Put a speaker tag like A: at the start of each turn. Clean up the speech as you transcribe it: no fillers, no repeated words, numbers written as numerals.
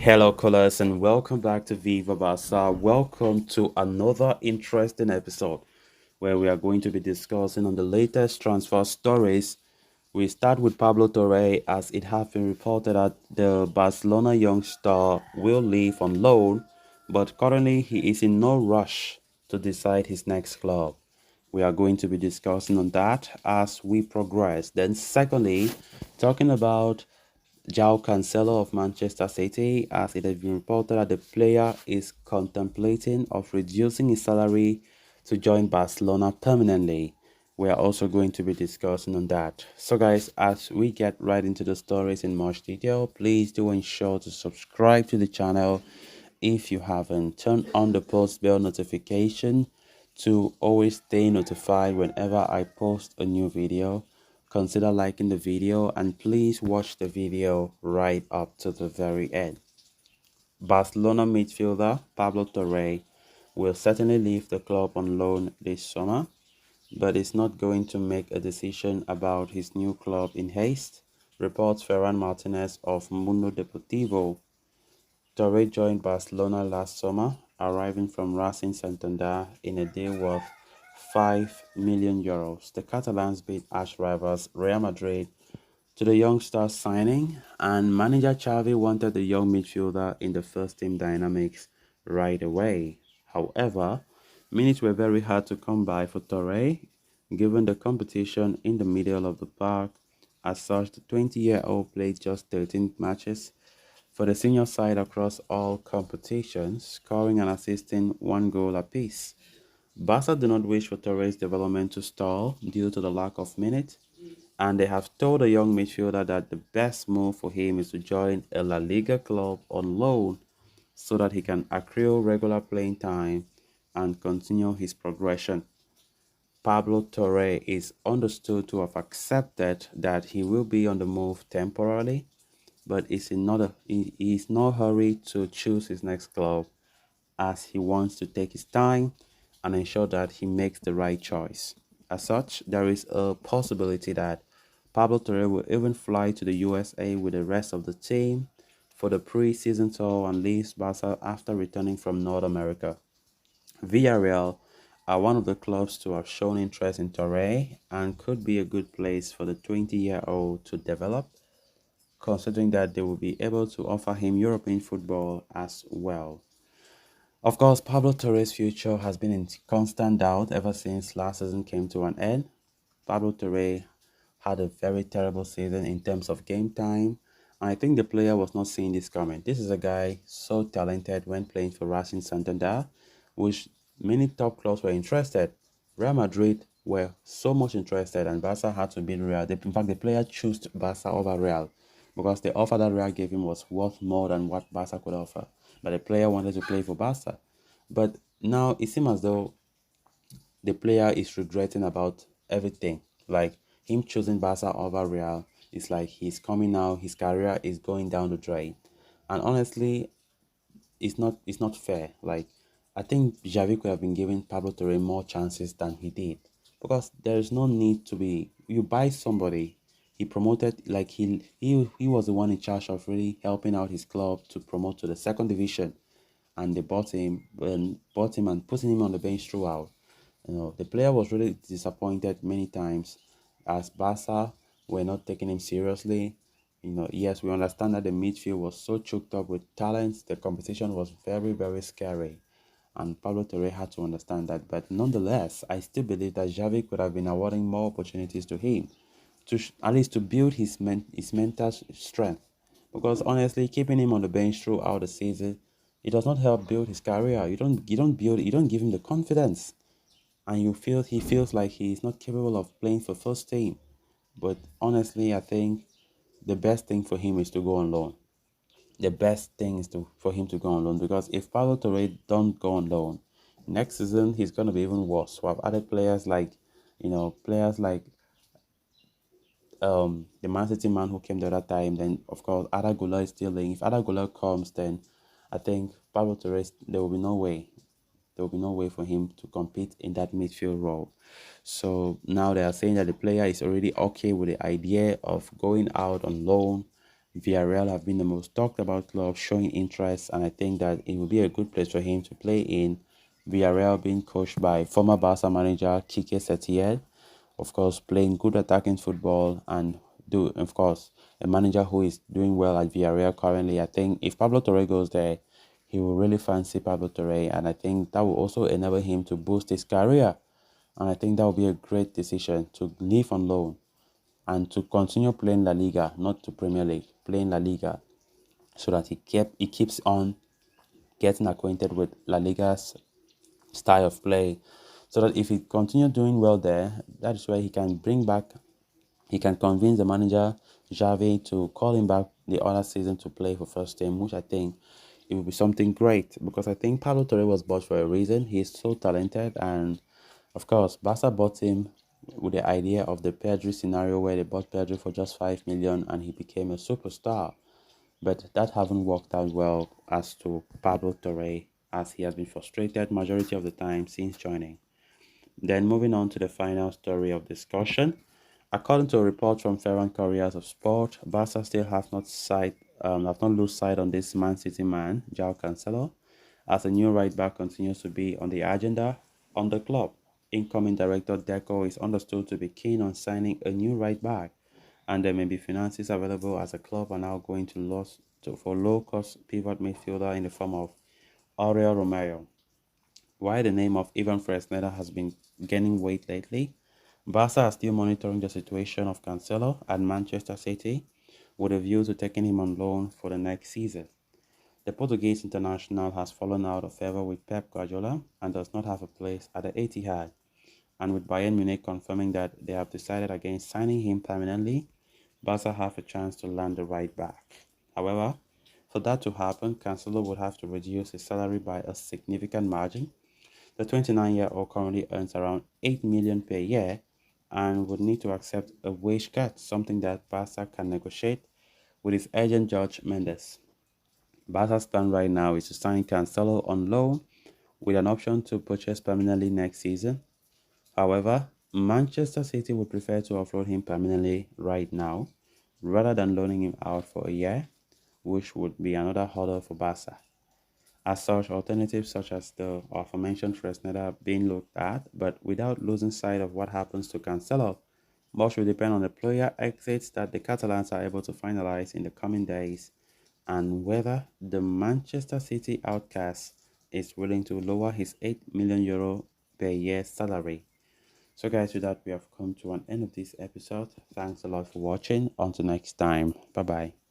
A: Hello, callers, and welcome back to Viva Barca. Welcome to another interesting episode where we are going to be discussing on the latest transfer stories. We start with Pablo Torre, as it has been reported that the Barcelona youngster will leave on loan, but currently he is in no rush to decide his next club. We are going to be discussing on that as we progress. Then, secondly, talking about Joao Cancelo of Manchester City, as it has been reported that the player is contemplating of reducing his salary to join Barcelona permanently. We are also going to be discussing on that. So guys, as we get right into the stories in much detail, please do ensure to subscribe to the channel if you haven't. Turn on the post bell notification to always stay notified whenever I post a new video. Consider liking the video and please watch the video right up to the very end. Barcelona midfielder Pablo Torre will certainly leave the club on loan this summer, but is not going to make a decision about his new club in haste, reports Ferran Martinez of Mundo Deportivo. Torre joined Barcelona last summer, arriving from Racing Santander in a deal worth €5 million. The Catalans beat arch rivals Real Madrid to the youngster signing, and manager Xavi wanted the young midfielder in the first team dynamics right away. However, minutes were very hard to come by for Torre, given the competition in the middle of the park. As such, the 20-year-old played just 13 matches for the senior side across all competitions, scoring and assisting one goal apiece. Barca do not wish for Torres' development to stall due to the lack of minutes, and they have told the young midfielder that the best move for him is to join a La Liga club on loan so that he can accrue regular playing time and continue his progression. Pablo Torre is understood to have accepted that he will be on the move temporarily, but he is no hurry to choose his next club, as he wants to take his time and ensure that he makes the right choice. As such, there is a possibility that Pablo Torre will even fly to the USA with the rest of the team for the pre-season tour and leaves Barca after returning from North America. Villarreal are one of the clubs to have shown interest in Torre and could be a good place for the 20-year-old to develop, considering that they will be able to offer him European football as well. Of course, Pablo Torre's future has been in constant doubt ever since last season came to an end. Pablo Torre had a very terrible season in terms of game time, and I think the player was not seeing this coming. This is a guy so talented when playing for Racing Santander, which many top clubs were interested. Real Madrid were so much interested, and Barca had to beat Real. In fact, the player chose Barca over Real because the offer that Real gave him was worth more than what Barca could offer. But the player wanted to play for Barca. But now it seems as though the player is regretting about everything. Like him choosing Barca over Real, it's like he's coming now, his career is going down the drain. And honestly, it's not fair. Like I think Xavi could have been giving Pablo Torre more chances than he did. Because there is no need to be you buy somebody. He promoted like he was the one in charge of really helping out his club to promote to the second division, and they bought him and putting him on the bench throughout. The player was really disappointed many times as Barca were not taking him seriously. Yes, we understand that the midfield was so choked up with talents, the competition was very, very scary. And Pablo Torre had to understand that. But nonetheless, I still believe that Xavi could have been awarding more opportunities to him, at least to build his mental strength. Because honestly, keeping him on the bench throughout the season, it does not help build his career. You don't give him the confidence, and he feels like he is not capable of playing for first team. But honestly, I think the best thing for him is to go on loan. The best thing is for him to go on loan, because if Pablo Torre don't go on loan next season, he's gonna be even worse. We have other players like the Man City man who came the other time. Then of course Ada Gula is still in. If Ada Gula comes, then I think Pablo Torres, there will be no way. There will be no way for him to compete in that midfield role. So now they are saying that the player is already okay with the idea of going out on loan Villarreal have been the most talked about club showing interest, and I think that it will be a good place for him to play in. Villarreal being coached by former Barca manager Quique Setién, of course, playing good attacking football, and of course, a manager who is doing well at Villarreal currently. I think if Pablo Torre goes there, he will really fancy Pablo Torre, and I think that will also enable him to boost his career. And I think that will be a great decision to leave on loan and to continue playing La Liga, not to Premier League, playing La Liga, so that he keeps on getting acquainted with La Liga's style of play, so that if he continue doing well there, that is where he can convince the manager Xavi to call him back the other season to play for first team, which I think it will be something great, because I think Pablo Torre was bought for a reason. He's so talented, and of course, Barca bought him with the idea of the Pedri scenario where they bought Pedri for just 5 million and he became a superstar. But that haven't worked out well as to Pablo Torre, as he has been frustrated majority of the time since joining. Then moving on to the final story of discussion. According to a report from Ferran Couriers of Sport, Barca still have not lose sight on this Man City man, Joao Cancelo, as a new right back continues to be on the agenda on the club. Incoming director Deco is understood to be keen on signing a new right back, and there may be finances available as a club are now going to for low-cost pivot midfielder in the form of Aurel Romero. While the name of Ivan Fresneda has been gaining weight lately, Barca are still monitoring the situation of Cancelo at Manchester City with a view to taking him on loan for the next season. The Portuguese international has fallen out of favor with Pep Guardiola and does not have a place at the Etihad, and with Bayern Munich confirming that they have decided against signing him permanently, Barca have a chance to land the right back. However, for that to happen, Cancelo would have to reduce his salary by a significant margin. The 29-year-old currently earns around 8 million per year and would need to accept a wage cut, something that Barca can negotiate with his agent George Mendes. Barca's plan right now is to sign Cancelo on loan with an option to purchase permanently next season. However, Manchester City would prefer to offload him permanently right now rather than loaning him out for a year, which would be another hurdle for Barca. As such, alternatives such as the aforementioned Fresneda are being looked at, but without losing sight of what happens to Cancelo. Much will depend on the player exits that the Catalans are able to finalize in the coming days and whether the Manchester City outcast is willing to lower his 8 million euro per year salary. So guys, with that we have come to an end of this episode. Thanks a lot for watching. Until next time. Bye bye.